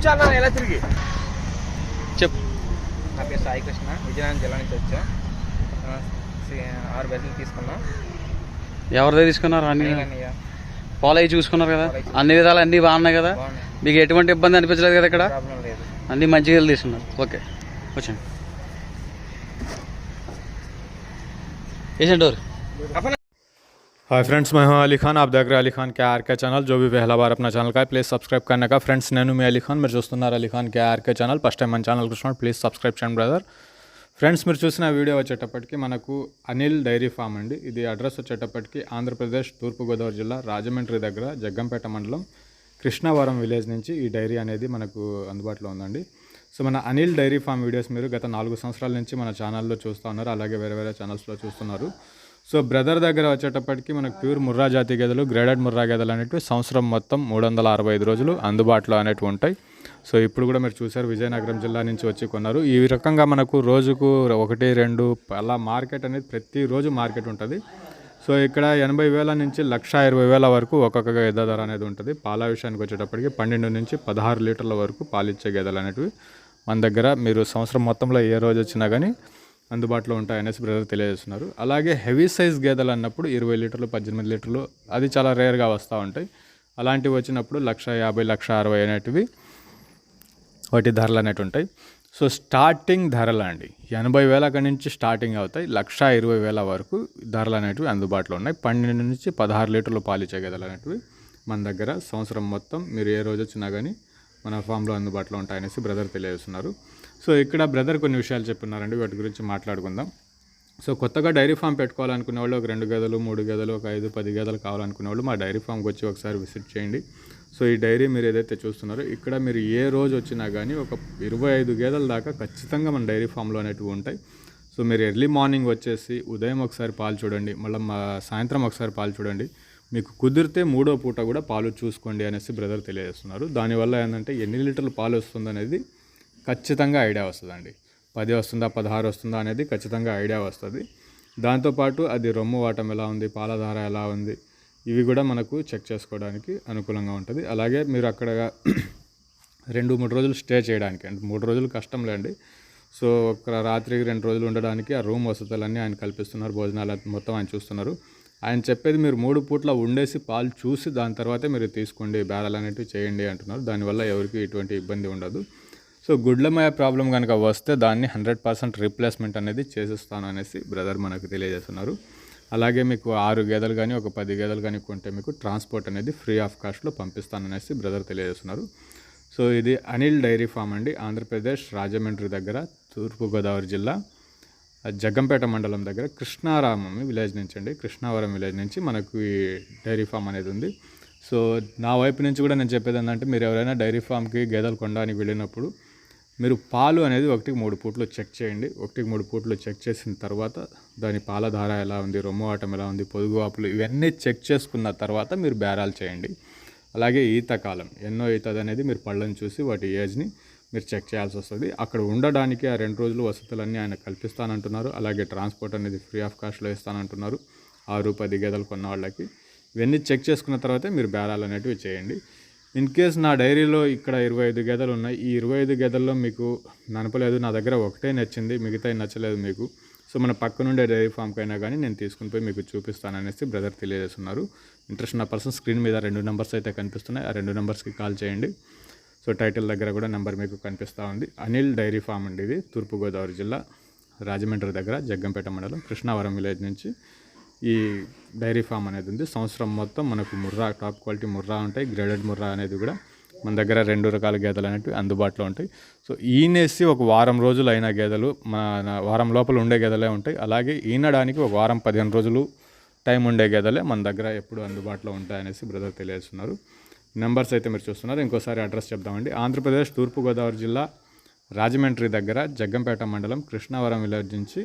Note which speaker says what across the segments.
Speaker 1: ఉంచాలన్నా ఎలా తిరిగి
Speaker 2: చెప్పు.
Speaker 1: నా పేరు సాయి కృష్ణ, విజయనగరం జిల్లా నుంచి వచ్చాం. 6 బెడ్లు తీసుకున్నాం.
Speaker 2: ఎవరిదే తీసుకున్నారు? అన్ని పాలు అవి చూసుకున్నారు కదా, అన్ని విధాలు అన్నీ బాగున్నాయి కదా, మీకు ఎటువంటి ఇబ్బంది అనిపించలేదు కదా ఇక్కడ? అన్నీ మంచిగా తీసుకున్నారు. ఓకే, వచ్చండి. डोर।
Speaker 3: हाय फ्रेंड्स, मैं हूं अली खान। आप देख रहे हैं अली खान के आर के चैनल। जो भी पहला बार अपना चैनल का है प्लीज़ सब्सक्राइब करने का। फ्रेंड्स నేను మీ అలీ ఖాన్, మీరు చూస్తున్నారు Ali Khan K R K channel. First time మన ఛానల్ చూస్తున్నారు ప్లీజ్ సబ్స్క్రైబ్ చేయండి బ్రదర్. ఫ్రెండ్స్, మీరు చూసిన వీడియో వచ్చేటప్పటికి మనకు అనిల్ డైరీ ఫామ్ అండి. ఇది అడ్రస్ వచ్చేటప్పటికి ఆంధ్రప్రదేశ్ తూర్పుగోదావరి జిల్లా రాజమండ్రి దగ్గర జగ్గంపేట మండలం కృష్ణావరం విలేజ్ నుంచి ఈ డైరీ అనేది మనకు అందుబాటులో ఉందండి. సో మన అనిల్ డైరీ ఫామ్ వీడియోస్ మీరు గత 4 సంవత్సరాల నుంచి మన ఛానల్లో చూస్తూ ఉన్నారు, అలాగే వేరే వేరే ఛానల్స్లో చూస్తున్నారు. సో బ్రదర్ దగ్గర వచ్చేటప్పటికి మనకు ప్యూర్ ముర్రా జాతి గేదెలు, గ్రేడెడ్ ముర్రా గేదెలు అనేవి సంవత్సరం మొత్తం 365 రోజులు అందుబాటులో అనేవి ఉంటాయి. సో ఇప్పుడు కూడా మీరు చూసారు, విజయనగరం జిల్లా నుంచి వచ్చి కొన్నారు. ఈ రకంగా మనకు రోజుకు 1, 2 అలా మార్కెట్ అనేది ప్రతిరోజు మార్కెట్ ఉంటుంది. సో ఇక్కడ 80,000 నుంచి 1,20,000 వరకు ఒక్కొక్క గేదె ధర అనేది ఉంటుంది. పాల విషయానికి వచ్చేటప్పటికి 12 నుంచి 16 లీటర్ల వరకు పాలిచ్చే గేదెలు అనేటివి మన దగ్గర మీరు సంవత్సరం మొత్తంలో ఏ రోజు వచ్చినా కానీ అందుబాటులో ఉంటాయనేసి బ్రదర్ తెలియజేస్తున్నారు. అలాగే హెవీ సైజ్ గేదెలు అన్నప్పుడు 20 లీటర్లు, 18 లీటర్లు అది చాలా రేర్గా వస్తూ ఉంటాయి. అలాంటివి వచ్చినప్పుడు 1,50,000, 1,60,000 అనేటివి వాటి ధరలు అనేవి ఉంటాయి. సో స్టార్టింగ్ ధరలు అండి 80,000 నుంచి స్టార్టింగ్ అవుతాయి. 1,20,000 వరకు ధరలు అనేటివి అందుబాటులో ఉన్నాయి. 12 నుంచి 16 లీటర్లు పాలిచ్చే గేదెలు అనేటివి మన దగ్గర సంవత్సరం మొత్తం మీరు ఏ రోజు వచ్చినా కానీ మన ఫామ్లో అందుబాటులో ఉంటాయనేసి బ్రదర్ తెలియజేస్తున్నారు. సో ఇక్కడ బ్రదర్ కొన్ని విషయాలు చెప్పున్నారండి, వాటి గురించి మాట్లాడుకుందాం. సో కొత్తగా డైరీ ఫామ్ పెట్టుకోవాలనుకునే వాళ్ళు, ఒక 2 గేదెలు, 3 గేదెలు, ఒక 5, 10 గేదెలు కావాలనుకునే వాళ్ళు మా డైరీ ఫామ్కి వచ్చి ఒకసారి విజిట్ చేయండి. సో ఈ డైరీ మీరు ఏదైతే చూస్తున్నారో ఇక్కడ మీరు ఏ రోజు వచ్చినా కానీ ఒక 25 గేదెల దాకా ఖచ్చితంగా మన డైరీ ఫామ్లో అనేటివి ఉంటాయి. సో మీరు ఎర్లీ మార్నింగ్ వచ్చేసి ఉదయం ఒకసారి పాలు చూడండి, మళ్ళీ సాయంత్రం ఒకసారి పాలు చూడండి, మీకు కుదిరితే 3వ పూట కూడా పాలు చూసుకోండి అనేసి బ్రదర్ తెలియజేస్తున్నారు. దానివల్ల ఏంటంటే ఎన్ని లీటర్లు పాలు వస్తుంది అనేది ఖచ్చితంగా ఐడియా వస్తుందండి. 10 వస్తుందా 16 వస్తుందా అనేది ఖచ్చితంగా ఐడియా వస్తుంది. దాంతోపాటు అది రొమ్ము వాటం ఎలా ఉంది, పాలధార ఎలా ఉంది, ఇవి కూడా మనకు చెక్ చేసుకోవడానికి అనుకూలంగా ఉంటుంది. అలాగే మీరు అక్కడ 2-3 రోజులు స్టే చేయడానికి, అంటే 3 రోజులు కష్టం లేండి. సో ఒక రాత్రికి 2 రోజులు ఉండడానికి ఆ రూమ్ వసతులన్నీ ఆయన కల్పిస్తున్నారు, భోజనాలు మొత్తం ఆయన చూస్తున్నారు. ఆయన చెప్పేది మీరు 3 పూట్ల ఉండేసి పాలు చూసి దాని తర్వాతే మీరు తీసుకోండి, బేరాలు అనేవి చేయండి అంటున్నారు. దానివల్ల ఎవరికి ఎటువంటి ఇబ్బంది ఉండదు. సో గుడ్లమయ ప్రాబ్లం కనుక వస్తే దాన్ని 100% రీప్లేస్మెంట్ అనేది చేసేస్తాను అనేసి బ్రదర్ మనకు తెలియజేస్తున్నారు. అలాగే మీకు 6 గేదెలు కానీ ఒక 10 గేదెలు కానీ కొంటే మీకు ట్రాన్స్పోర్ట్ అనేది ఫ్రీ ఆఫ్ కాస్ట్లో పంపిస్తాననేసి బ్రదర్ తెలియజేస్తున్నారు. సో ఇది అనిల్ డైరీ ఫామ్ అండి, ఆంధ్రప్రదేశ్ రాజమండ్రి దగ్గర తూర్పుగోదావరి జిల్లా జగ్గంపేట మండలం దగ్గర కృష్ణారామం విలేజ్ నుంచి అండి, కృష్ణావరం విలేజ్ నుంచి మనకు ఈ డైరీ ఫామ్ అనేది ఉంది. సో నా వైపు నుంచి కూడా నేను చెప్పేది ఏంటంటే, మీరు ఎవరైనా డైరీ ఫామ్కి గేదెలు కొనడానికి వెళ్ళినప్పుడు మీరు పాలు అనేది 1-3 పూట్లు చెక్ చేయండి. 1-3 పూట్లు చెక్ చేసిన తర్వాత దాని పాల ధార ఎలా ఉంది, రొమ్ము ఆటం ఎలా ఉంది, పొదుగు వాపులు ఇవన్నీ చెక్ చేసుకున్న తర్వాత మీరు బేరాలు చేయండి. అలాగే ఈత కాలం ఎన్నో ఈతది అనేది మీరు పళ్ళని చూసి వాటి ఏజ్ని మీరు చెక్ చేయాల్సి వస్తుంది. అక్కడ ఉండడానికి ఆ 2 రోజులు వసతులన్నీ ఆయన కల్పిస్తానంటున్నారు. అలాగే ట్రాన్స్పోర్ట్ అనేది ఫ్రీ ఆఫ్ కాస్ట్లో ఇస్తానంటున్నారు 6-10 గేదెలు కొన్న వాళ్ళకి. ఇవన్నీ చెక్ చేసుకున్న తర్వాతే మీరు బేరాలు అనేటివి చేయండి. ఇన్ కేస్ నా డైరీలో ఇక్కడ 25 గేదెలు ఉన్నాయి, ఈ 25 గేదెల్లో మీకు ననపలేదు, నా దగ్గర ఒకటే నచ్చింది, మిగతా నచ్చలేదు మీకు, సో మన పక్కనుండే డైరీ ఫామ్కి అయినా కానీ నేను తీసుకుని పోయి మీకు చూపిస్తాననేసి బ్రదర్ తెలియజేస్తున్నారు. ఇంట్రెస్ట్ ఉన్న పర్సన్ స్క్రీన్ మీద 2 నెంబర్స్ అయితే కనిపిస్తున్నాయి, ఆ 2 నెంబర్స్కి కాల్ చేయండి. సో టైటిల్ దగ్గర కూడా నెంబర్ మీకు కనిపిస్తూ ఉంది. అనిల్ డైరీ ఫామ్ అండి, ఇది తూర్పుగోదావరి జిల్లా రాజమండ్రి దగ్గర జగ్గంపేట మండలం కృష్ణావరం విలేజ్ నుంచి ఈ డైరీ ఫామ్ అనేది ఉంది. సంవత్సరం మొత్తం మనకు ముర్రా, టాప్ క్వాలిటీ ముర్రా ఉంటాయి, గ్రేడెడ్ ముర్రా అనేది కూడా మన దగ్గర 2 రకాల గేదెలు అనేవి అందుబాటులో ఉంటాయి. సో ఈనేసి ఒక వారం రోజులు అయిన గేదెలు మన వారం లోపల ఉండే గేదెలే ఉంటాయి. అలాగే ఈనడానికి ఒక వారం 15 రోజులు టైం ఉండే గేదెలే మన దగ్గర ఎప్పుడు అందుబాటులో ఉంటాయనేసి బ్రదర్ తెలియజేస్తున్నారు. నెంబర్స్ అయితే మీరు చూస్తున్నారు. ఇంకోసారి అడ్రస్ చెప్దామండి. ఆంధ్రప్రదేశ్ తూర్పుగోదావరి జిల్లా రాజమండ్రి దగ్గర జగ్గంపేట మండలం కృష్ణావరం విలేజ్ నుంచి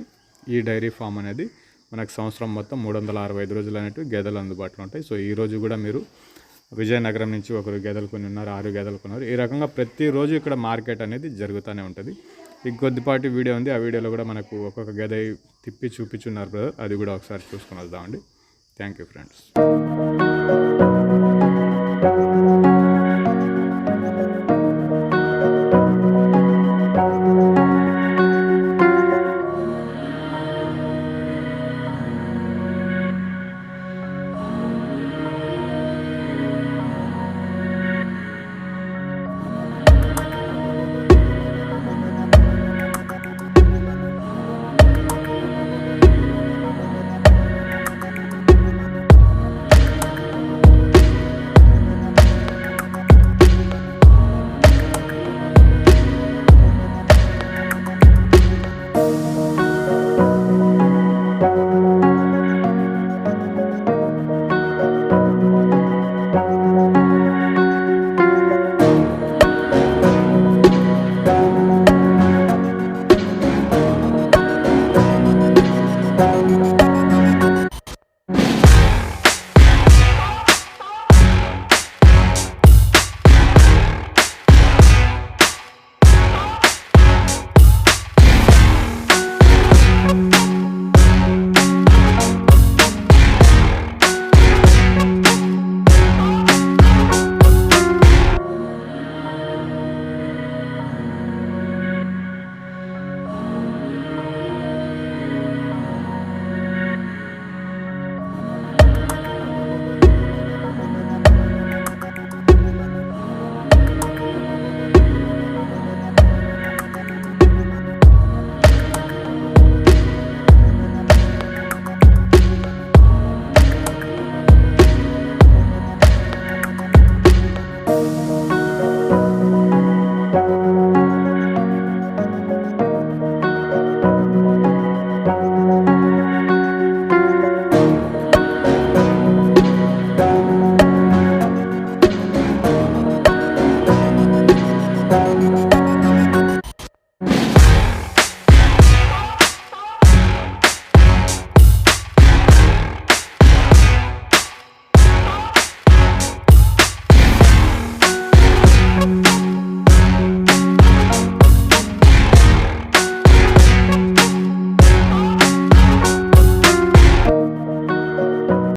Speaker 3: ఈ డైరీ ఫామ్ అనేది మనకు సంవత్సరం మొత్తం 365 రోజులు అనేవి గేదెలు అందుబాటులో ఉంటాయి. సో ఈరోజు కూడా మీరు విజయనగరం నుంచి ఒకరు గేదెలు కొని ఉన్నారు, 6 గేదెలు కొన్నారు. ఈ రకంగా ప్రతిరోజు ఇక్కడ మార్కెట్ అనేది జరుగుతూనే ఉంటుంది. కొద్దిపాటి వీడియో ఉంది, ఆ వీడియోలో కూడా మనకు ఒక్కొక్క గేదె తిప్పి చూపించున్నారు బ్రదర్, అది కూడా ఒకసారి చూసుకొని వద్దామండి. Thank you friends.